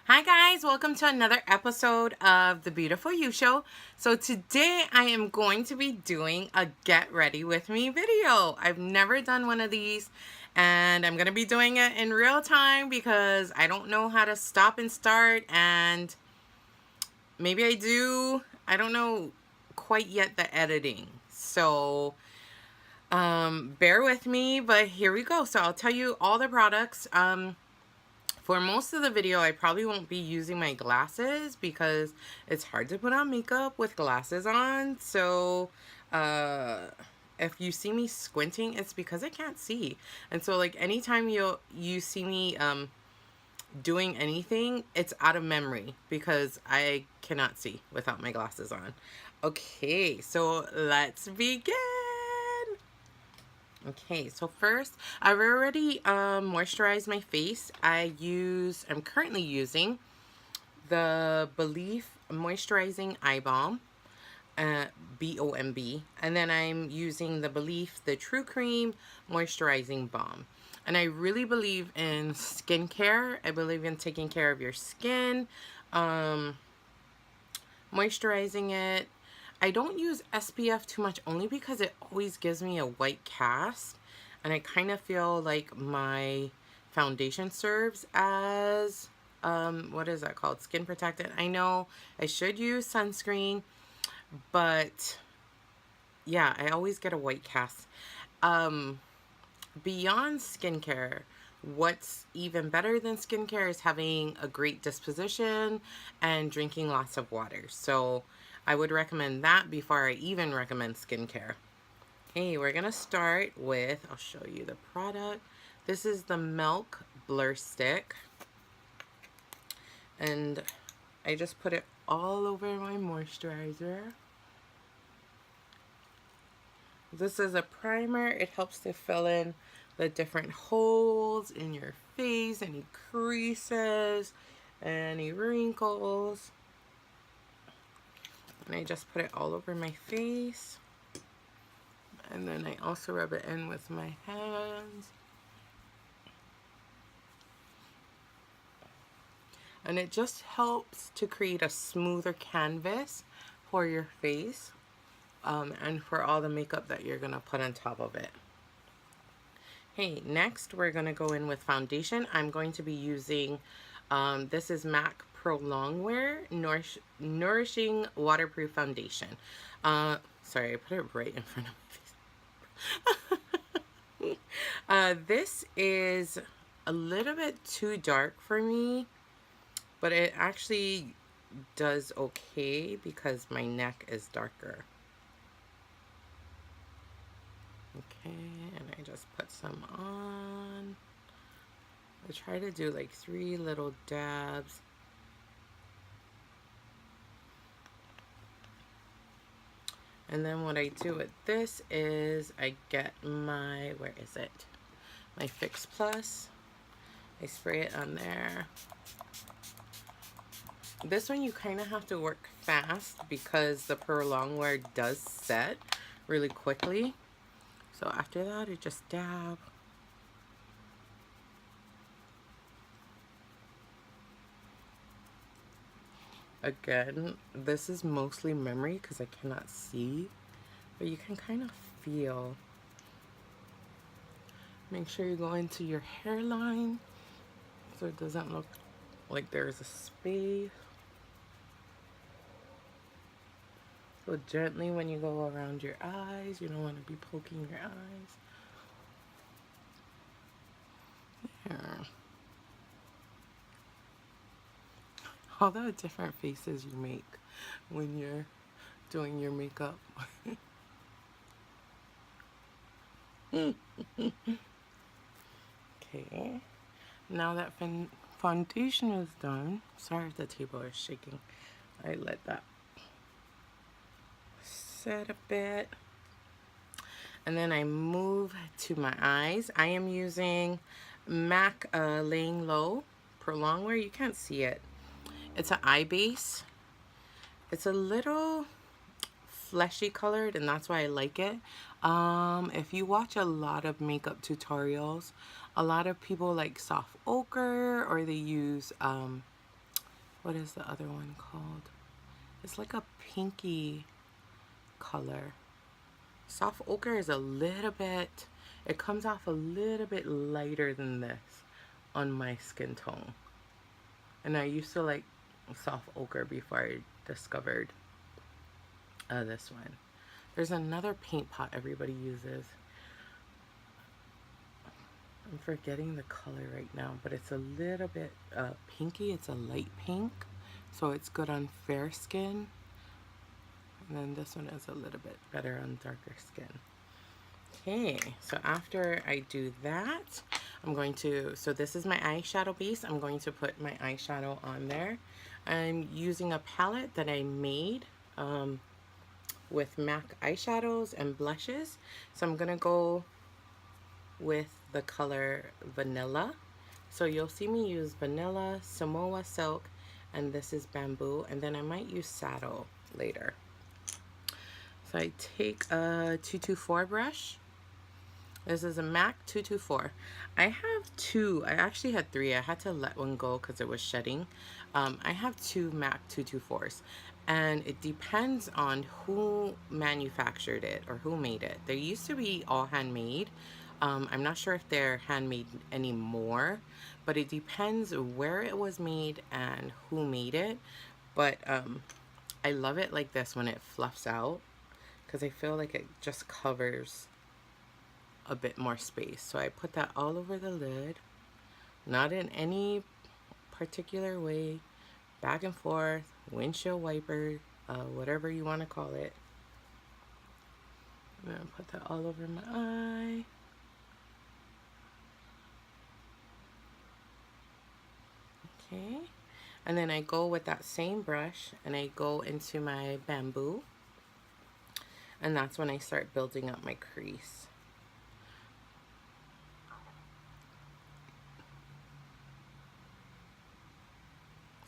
Hi guys, welcome to another episode of the Beautiful You Show. So today I am going to be doing a get ready with me video. I've never done one of these and I'm going to be doing it in real time because I don't know how to stop and start, and maybe I do. I don't know quite yet the editing. So bear with me, but here we go. So I'll tell you all the products. For most of the video, I probably won't be using my glasses because it's hard to put on makeup with glasses on. So, if you see me squinting, it's because I can't see. And so, like, anytime you see me doing anything, it's out of memory because I cannot see without my glasses on. Okay, so let's begin. Okay, so first, I've already moisturized my face. I'm currently using the Belif Moisturizing Eye Balm, BOMB. And then I'm using the Belif, the True Cream Moisturizing Balm. And I really believe in skincare. I believe in taking care of your skin, moisturizing it. I don't use SPF too much only because it always gives me a white cast, and I kind of feel like my foundation serves as what is that called, skin protectant. I know I should use sunscreen, but yeah, I always get a white cast. Beyond skincare, what's even better than skincare is having a great disposition and drinking lots of water. So I would recommend that before I even recommend skincare. Okay, we're going to start with, I'll show you the product. This is the Milk Blur Stick. And I just put it all over my moisturizer. This is a primer. It helps to fill in the different holes in your face, any creases, any wrinkles. And I just put it all over my face. And then I also rub it in with my hands. And it just helps to create a smoother canvas for your face, and for all the makeup that you're going to put on top of it. Hey, next we're going to go in with foundation. I'm going to be using, this is MAC Pro Longwear Nourishing Waterproof Foundation. Sorry, I put it right in front of my face. This is a little bit too dark for me, but it actually does okay because my neck is darker. Okay, and I just put some on. I try to do like 3 little dabs. And then what I do with this is I get my, where is it? My Fix Plus. I spray it on there. This one you kind of have to work fast because the Pro Longwear does set really quickly. So after that, I just dab. Again, this is mostly memory because I cannot see, but you can kind of feel. Make sure you go into your hairline so it doesn't look like there's a space. So gently when you go around your eyes, you don't want to be poking your eyes. There. All the different faces you make when you're doing your makeup. Okay, now that foundation is done, sorry if the table is shaking, I let that set a bit. And then I move to my eyes. I am using MAC Layin Low Pro Longwear. You can't see it. It's an eye base. It's a little fleshy colored, and that's why I like it. If you watch a lot of makeup tutorials, a lot of people like soft ochre, or they use what is the other one called? It's like a pinky color. Soft ochre is a little bit, it comes off a little bit lighter than this on my skin tone. And I used to like soft ochre before I discovered this one. There's another paint pot everybody uses. I'm forgetting the color right now, but it's a little bit pinky. It's a light pink, so it's good on fair skin. And then this one is a little bit better on darker skin. Okay, so after I do that, I'm going to, so this is my eyeshadow base. I'm going to put my eyeshadow on there. I'm using a palette that I made with MAC eyeshadows and blushes. So I'm gonna go with the color Vanilla. So you'll see me use Vanilla, Samoa Silk, and this is Bamboo, and then I might use Saddle later. So I take a 224 brush. This is a MAC 224. I have two. I actually had three. I had to let one go because it was shedding. I have two MAC 224s, and it depends on who manufactured it or who made it. They used to be all handmade. I'm not sure if they're handmade anymore, but it depends where it was made and who made it. But I love it like this when it fluffs out, because I feel like it just covers a bit more space. So I put that all over the lid, not in any particular way, back and forth, windshield wiper, whatever you want to call it. I'm gonna put that all over my eye. Okay, and then I go with that same brush and I go into my Bamboo, and that's when I start building up my crease.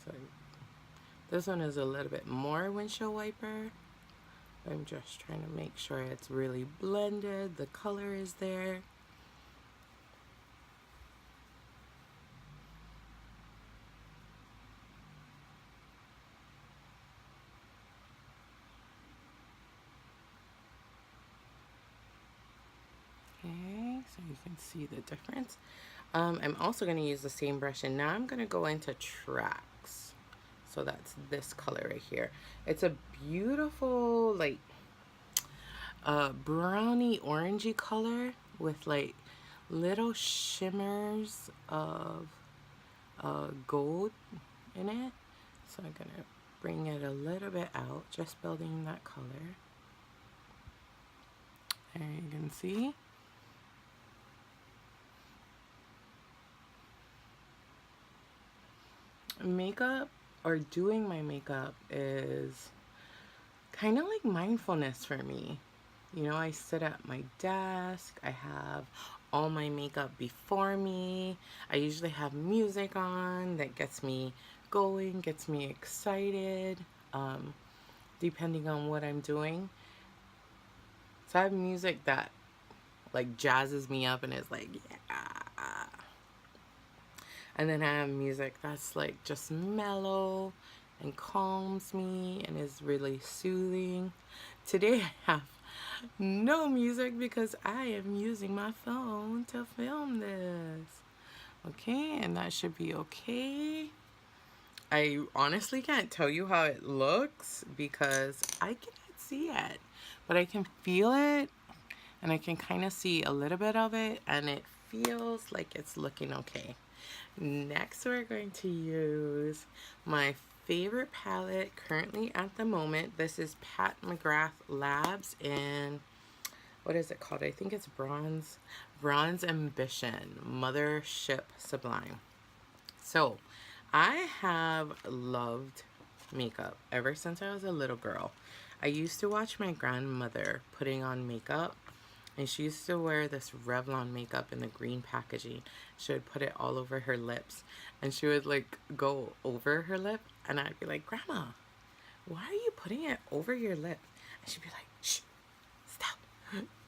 So this one is a little bit more windshield wiper. I'm just trying to make sure it's really blended, the color is there. Okay, so you can see the difference. I'm also going to use the same brush, and now I'm going to go into Trax. So that's this color right here. It's a beautiful, like, browny orangey color with like little shimmers of gold in it. So I'm going to bring it a little bit out, just building that color. There you can see. Makeup, or doing my makeup, is kind of like mindfulness for me. You know, I sit at my desk, I have all my makeup before me, I usually have music on that gets me going, gets me excited, depending on what I'm doing. So I have music that like jazzes me up and is like, yeah. And then I have music that's like just mellow and calms me and is really soothing. Today I have no music because I am using my phone to film this. Okay, and that should be okay. I honestly can't tell you how it looks because I cannot see it, but I can feel it and I can kind of see a little bit of it, and it feels like it's looking okay. Next, we're going to use my favorite palette currently at the moment. This is Pat McGrath Labs in, what is it called? I think it's Bronze Ambition Mothership Sublime. So I have loved makeup ever since I was a little girl. I used to watch my grandmother putting on makeup, and she used to wear this Revlon makeup in the green packaging. She would put it all over her lips, and she would like go over her lip, and I'd be like, Grandma, why are you putting it over your lip? And she'd be like, shh, stop.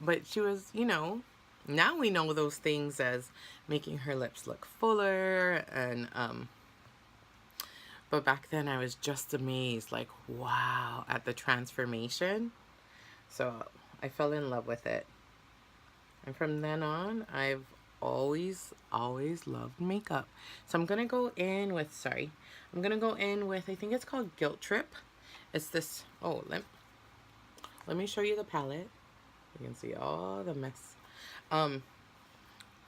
But she was, you know, now we know those things as making her lips look fuller and But back then I was just amazed, like, wow, at the transformation. So I fell in love with it. And from then on, I've always loved makeup. So I'm going to go in with, I'm going to go in with, I think it's called Gilt Trip. It's this, oh, let me show you the palette. You can see all the mess.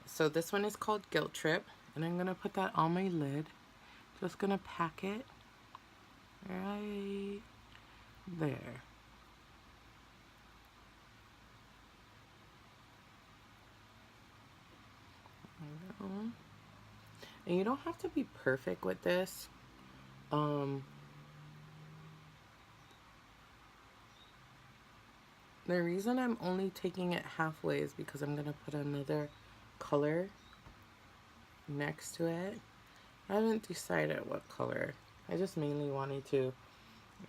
So this one is called Gilt Trip. And I'm going to put that on my lid. Just going to pack it right there. And you don't have to be perfect with this. The reason I'm only taking it halfway is because I'm gonna put another color next to it. I haven't decided what color. I just mainly wanted to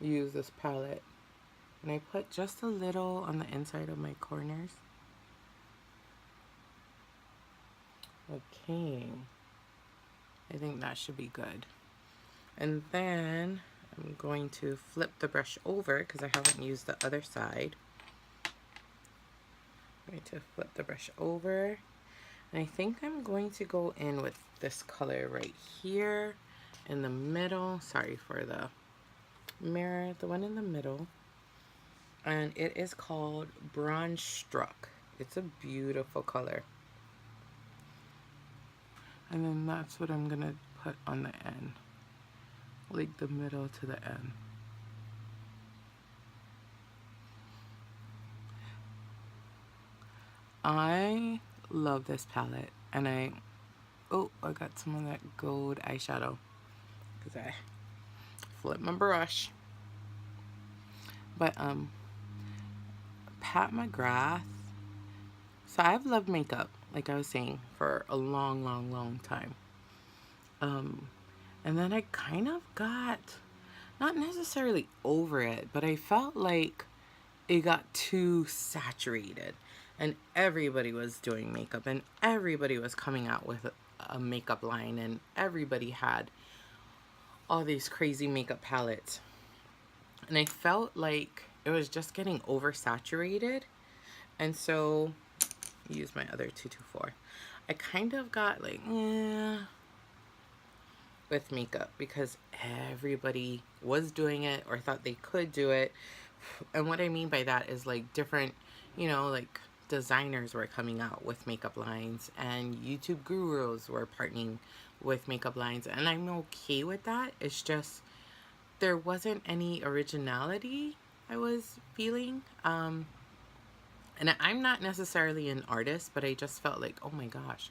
use this palette. And I put just a little on the inside of my corners. Okay. I think that should be good. And then I'm going to flip the brush over because I haven't used the other side. I'm going to flip the brush over. And I think I'm going to go in with this color right here in the middle. Sorry for the mirror, the one in the middle. And it is called Bronze Struck. It's a beautiful color. And then that's what I'm going to put on the end. Like the middle to the end. I love this palette. And I got some of that gold eyeshadow. Because I flipped my brush. But, Pat McGrath. So I've loved makeup, like I was saying, for a long time. And then I kind of got, not necessarily over it, but I felt like it got too saturated. And everybody was doing makeup, and everybody was coming out with a makeup line, and everybody had all these crazy makeup palettes. And I felt like it was just getting oversaturated. And so, use my other 224. I kind of got like, with makeup because everybody was doing it or thought they could do it. And what I mean by that is like different, you know, like designers were coming out with makeup lines and YouTube gurus were partnering with makeup lines. And I'm okay with that. It's just there wasn't any originality I was feeling. And I'm not necessarily an artist, but I just felt like, oh my gosh,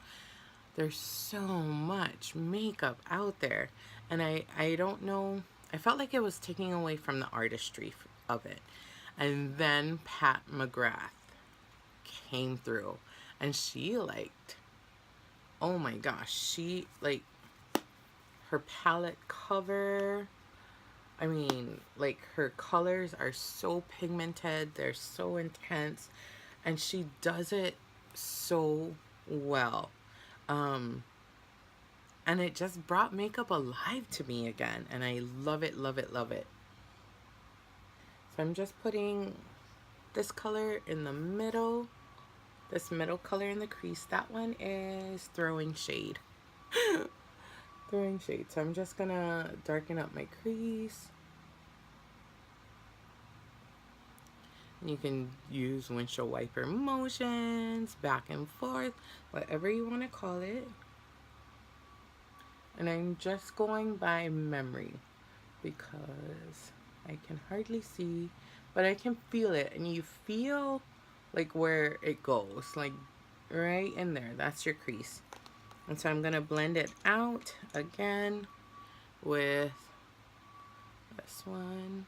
there's so much makeup out there. And I don't know, I felt like it was taking away from the artistry of it. And then Pat McGrath came through and she liked, oh my gosh, she like her palette cover. I mean, like her colors are so pigmented, they're so intense, and she does it so well. And it just brought makeup alive to me again, and I love it, love it, love it. So I'm just putting this color in the middle, this middle color in the crease. That one is Throwing Shade. Throwing Shade. So I'm just gonna darken up my crease. You can use windshield wiper motions, back and forth, whatever you want to call it. And I'm just going by memory because I can hardly see, but I can feel it. And you feel like where it goes, like right in there. That's your crease. And so I'm going to blend it out again with this one.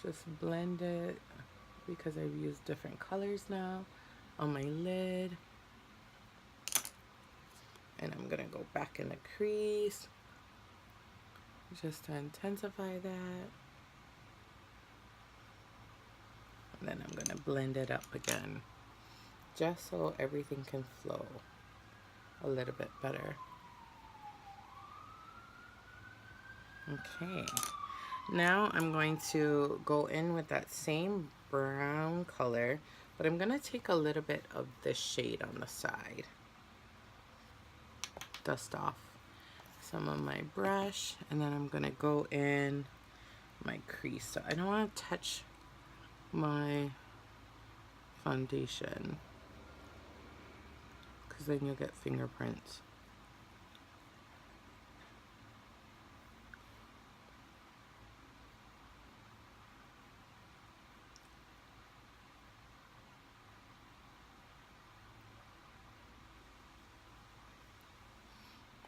Just blend it because I've used different colors now on my lid. And I'm going to go back in the crease just to intensify that. And then I'm going to blend it up again just so everything can flow a little bit better. Okay, now I'm going to go in with that same brown color, but I'm going to take a little bit of this shade on the side. Dust off some of my brush, and then I'm going to go in my crease. So I don't want to touch my foundation because then you'll get fingerprints.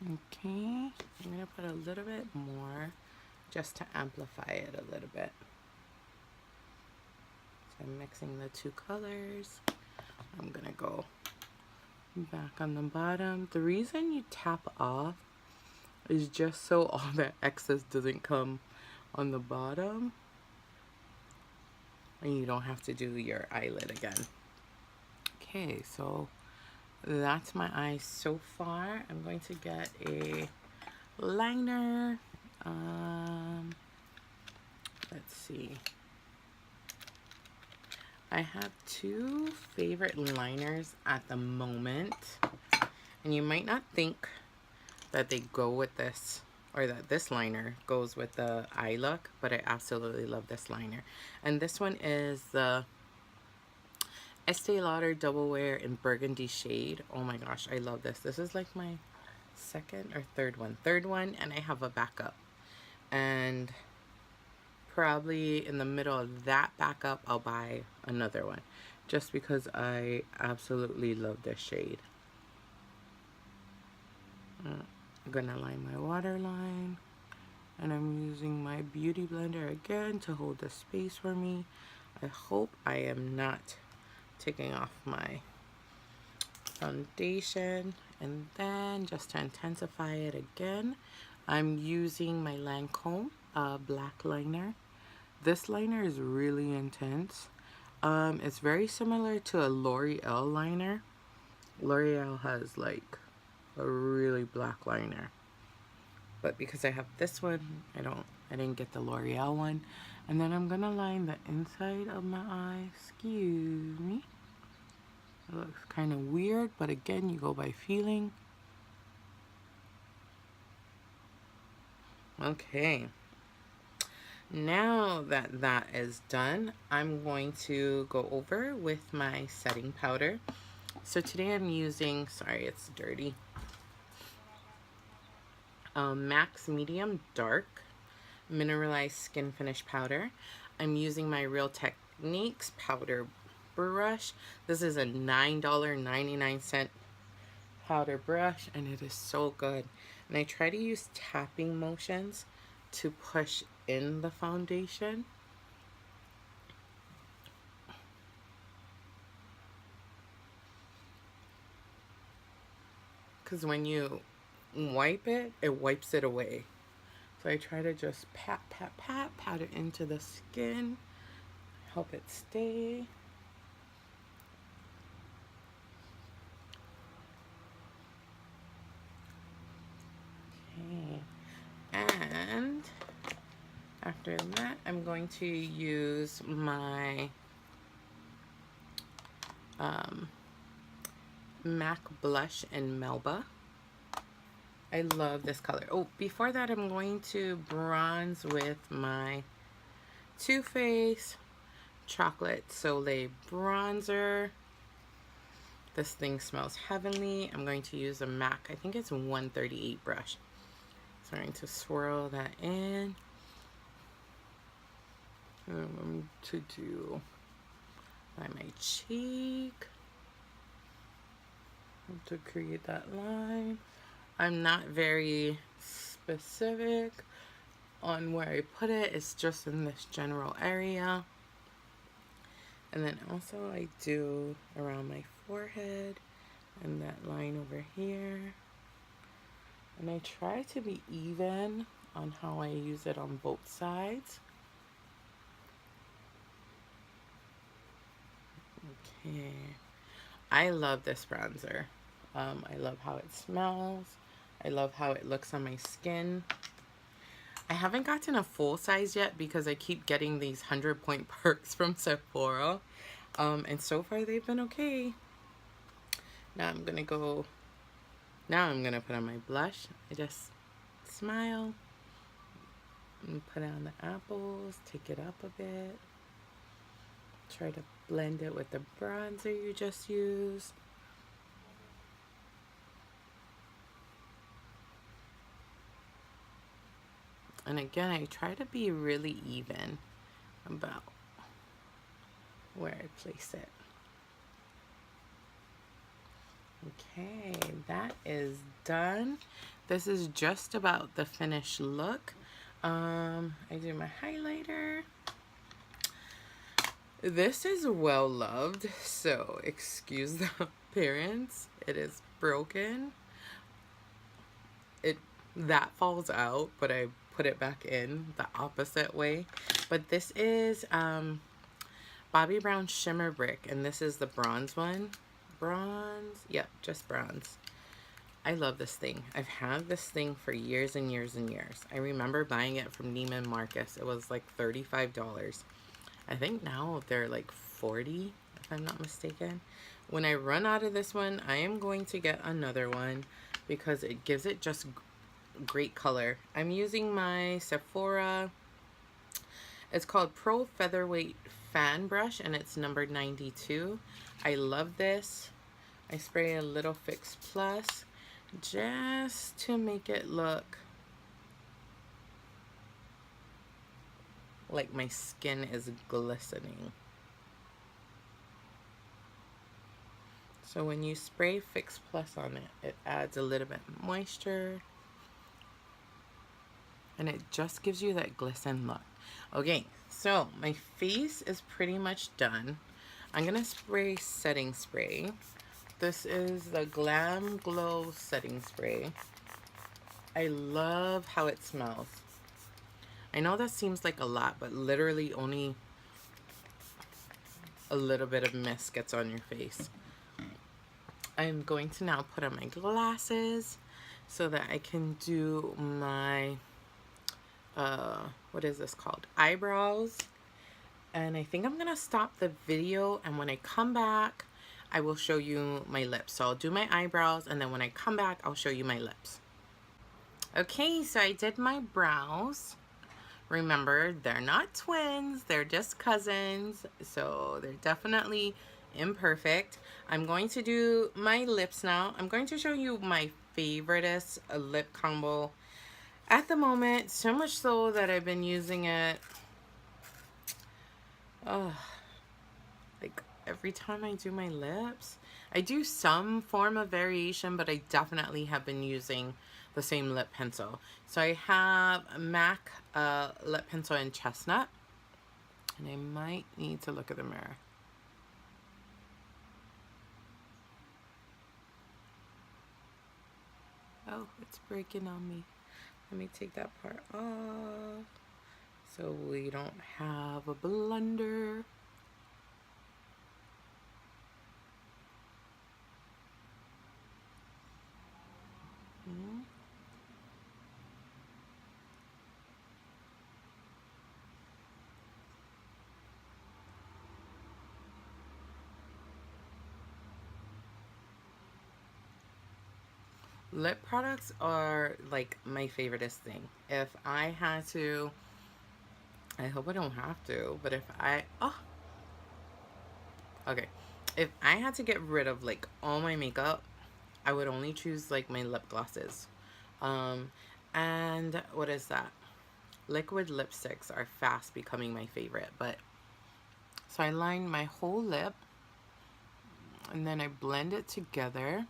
Okay, I'm going to put a little bit more just to amplify it a little bit. So I'm mixing the two colors. I'm going to go back on the bottom. The reason you tap off is just so all that excess doesn't come on the bottom and you don't have to do your eyelid again. Okay, so that's my eyes so far. I'm going to get a liner. Let's see. I have two favorite liners at the moment, and you might not think that they go with this, or that this liner goes with the eye look, but I absolutely love this liner. And this one is the Estee Lauder Double Wear in Burgundy Shade. Oh my gosh, I love this. This is like my second or third one, and I have a backup. And probably in the middle of that backup, I'll buy another one, just because I absolutely love this shade. I'm gonna line my waterline, and I'm using my beauty blender again to hold the space for me. I hope I am not taking off my foundation. And then just to intensify it again, I'm using my Lancome black liner. This liner is really intense. It's very similar to a L'Oreal liner. L'Oreal has like a really black liner, but because I have this one, I didn't get the L'Oreal one. And then I'm gonna line the inside of my eye. Excuse me. It looks kind of weird, but again, you go by feeling. Okay. Now that that is done, I'm going to go over with my setting powder. So today I'm using, sorry, it's dirty, Max Medium Dark Mineralized Skin Finish Powder. I'm using my Real Techniques powder brush. This is a $9.99 powder brush, and it is so good. And I try to use tapping motions to push in the foundation. Because when you wipe it, it wipes it away. So I try to just pat, pat, pat, pat it into the skin, help it stay. Okay. And after that, I'm going to use my MAC blush in Melba. I love this color. Oh, before that, I'm going to bronze with my Too Faced Chocolate Soleil bronzer. This thing smells heavenly. I'm going to use a MAC, I think it's 138 brush. So I'm going to swirl that in. And I'm going to do by my cheek to create that line. I'm not very specific on where I put it. It's just in this general area. And then also I do around my forehead and that line over here. And I try to be even on how I use it on both sides. Okay. I love this bronzer. I love how it smells. I love how it looks on my skin. I haven't gotten a full size yet because I keep getting these 100-point perks from Sephora. And so far they've been okay. Now I'm gonna put on my blush. I just smile and put on the apples, take it up a bit. Try to blend it with the bronzer you just used. And again, I try to be really even about where I place it. Okay, that is done. This is just about the finished look. I do my highlighter. This is well loved, so excuse the appearance. It is broken. That falls out, but I put it back in the opposite way. But this is Bobbi Brown Shimmer Brick, and this is the bronze one. Bronze? Yep, just bronze. I love this thing. I've had this thing for years and years and years. I remember buying it from Neiman Marcus. It was like $35. I think now they're like $40, if I'm not mistaken. When I run out of this one, I am going to get another one because it gives it just great color. I'm using my Sephora. It's called Pro Featherweight Fan Brush, and it's number 92. I love this. I spray a little Fix Plus just to make it look like my skin is glistening. So when you spray Fix Plus on it, it adds a little bit of moisture and it just gives you that glisten look. Okay, so my face is pretty much done. I'm gonna spray setting spray. This is the Glam Glow setting spray. I love how it smells. I know that seems like a lot, but literally only a little bit of mist gets on your face. I'm going to now put on my glasses so that I can do my, what is this called? Eyebrows. And I think I'm gonna stop the video, and when I come back, I will show you my lips. So I'll do my eyebrows, and then when I come back, I'll show you my lips. Okay, so I did my brows. Remember, they're not twins, they're just cousins, so they're definitely imperfect. I'm going to do my lips now. I'm going to show you my favoriteest lip combo at the moment, so much so that I've been using it like every time I do my lips. I do some form of variation, but I definitely have been using the same lip pencil. So I have a MAC lip pencil in Chestnut, and I might need to look at the mirror. Oh, it's breaking on me. Let me take that part off so we don't have a blunder. Lip products are like my favoriteest thing. If I had to, I hope I don't have to, but if I, okay. If I had to get rid of like all my makeup, I would only choose like my lip glosses. And what is that? Liquid lipsticks are fast becoming my favorite, but so I line my whole lip and then I blend it together.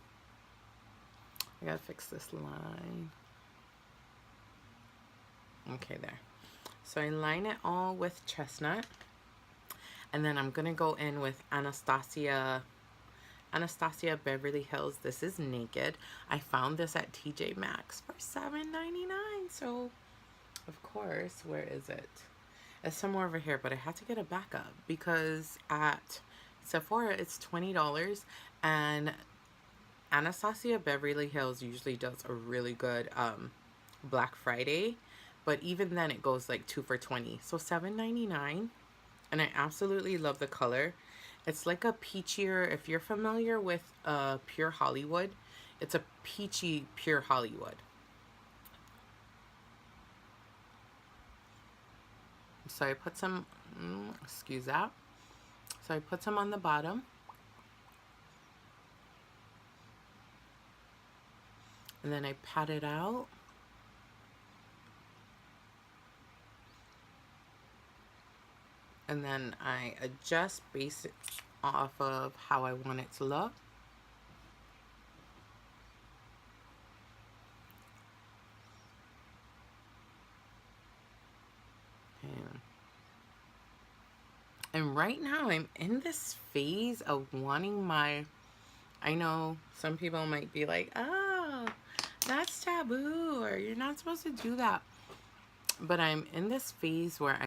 I gotta fix this line. Okay, there. So I line it all with Chestnut, and then I'm gonna go in with Anastasia Beverly Hills. This is Naked. I found this at TJ Maxx for $7.99. So, of course, where is it? It's somewhere over here, but I had to get a backup because at Sephora it's $20, and Anastasia Beverly Hills usually does a really good Black Friday but even then it goes like 2 for $20. So $7.99, and I absolutely love the color. It's like a peachier, if you're familiar with Pure Hollywood, it's a peachy Pure Hollywood. So I put some, excuse that. So I put some on the bottom. And then I pat it out. And then I adjust base it off of how I want it to look. And right now I'm in this phase of wanting my, I know some people might be like, oh, that's taboo, or you're not supposed to do that. But I'm in this phase where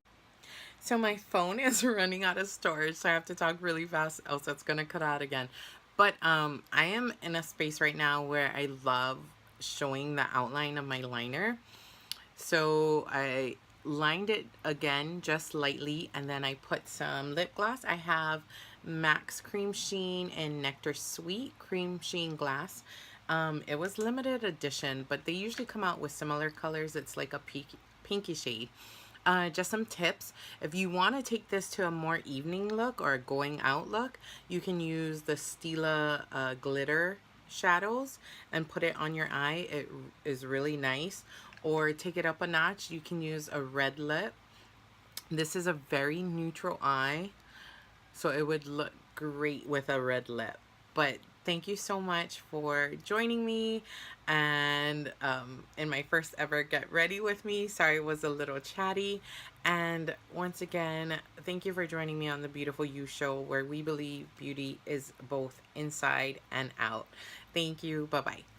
so my phone is running out of storage, so I have to talk really fast, else it's gonna cut out again. But I am in a space right now where I love showing the outline of my liner. So I lined it again just lightly, and then I put some lip gloss. I have Max Cream Sheen and Nectar Sweet Cream Sheen Glass. It was limited edition, but they usually come out with similar colors. It's like a pinky shade. Just some tips. If you want to take this to a more evening look or a going out look, you can use the Stila glitter shadows and put it on your eye. It is really nice. Or take it up a notch, you can use a red lip. This is a very neutral eye, so it would look great with a red lip. But thank you so much for joining me, and in my first ever Get Ready With Me. Sorry it was a little chatty. And once again, thank you for joining me on the Beautiful You Show, where we believe beauty is both inside and out. Thank you. Bye-bye.